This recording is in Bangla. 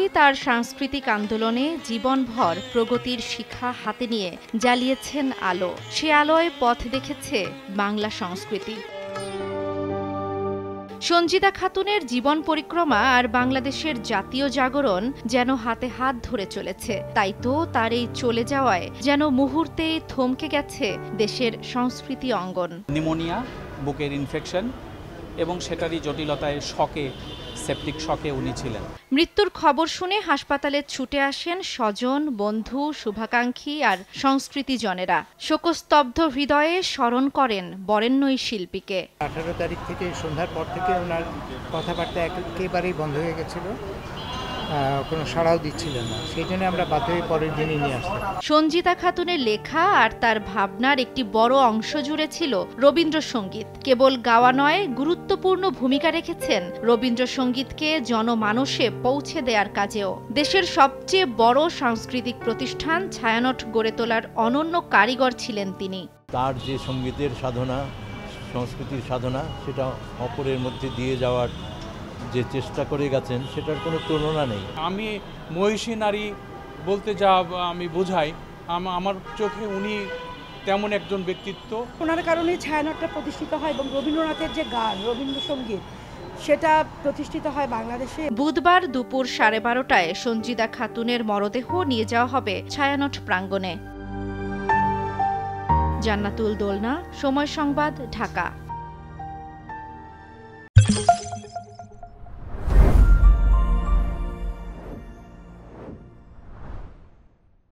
সঙ্গীত আর সাংস্কৃতিক আন্দোলনে জীবনভর প্রগতির শিখা হাতে নিয়ে জ্বালিয়েছেন আলো। সে আলোয় পথ দেখেছে বাংলা সংস্কৃতি। সঞ্জিদা খাতুনের জীবন পরিক্রমা আর বাংলাদেশের জাতীয় জাগরণ যেন হাতে হাত ধরে চলেছে। তাই তো তার এই চলে যাওয়ায় যেন মুহূর্তেই থমকে গেছে দেশের সংস্কৃতি অঙ্গন। নিউমোনিয়া, বুকের ইনফেকশন এবং সেটারই জটিলতায় সেপটিক শকে উনি ছিলেন। মৃত্যুর খবর শুনে হাসপাতালে ছুটে আসেন স্বজন, বন্ধু, শুভাকাঙ্ক্ষী আর সংস্কৃতিজনেরা। শোকস্তব্ধ হৃদয়ে স্মরণ করেন বরেণ্য এই শিল্পীকে। 18 তারিখ থেকে সন্ধ্যার পর থেকে ওনার কথাবার্তা একেবারেই বন্ধ হয়ে গেছিল, কোনো সাড়াও দিচ্ছিলেন না। সেই জন্য আমরা বাধ্য হয়ে পরের দিনই নিয়ে আসতাম। সঞ্জিদা খাতুনের লেখা আর তার ভাবনার একটি বড় অংশ জুড়ে ছিল রবীন্দ্রসঙ্গীত। কেবল গাওয়া নয়, গুরুত্বপূর্ণ ভূমিকা রেখেছেন রবীন্দ্রসঙ্গীতকে জনমানসে পৌঁছে দেওয়ার কাজেও। দেশের সবচেয়ে বড় সাংস্কৃতিক প্রতিষ্ঠান ছায়ানট গড়ে তোলার অনন্য কারিগর ছিলেন তিনি। তার যে সঙ্গীতের সাধনা, সংস্কৃতির সাধনা, সেটা অপরের মধ্যে দিয়ে যাওয়ার যে চেষ্টা করে গেছেন, সেটার কোনো তুলনা নেই। আমি মহিষী নারী বলতে যা আমি বোঝাই, আমার চোখে উনি তেমন একজন ব্যক্তিত্ব। ওনার কারণে ছায়ানটটা প্রতিষ্ঠিত হয় এবং রবীন্দ্রনাথের যে গান, রবীন্দ্রসঙ্গীত, সেটা প্রতিষ্ঠিত হয় বাংলাদেশে। বুধবার দুপুর 12:30টায় সঞ্জিদা খাতুনের মরদেহ নিয়ে যাওয়া হবে ছায়ানট প্রাঙ্গণে। জান্নাতুল দোলনা, সময় সংবাদ, ঢাকা।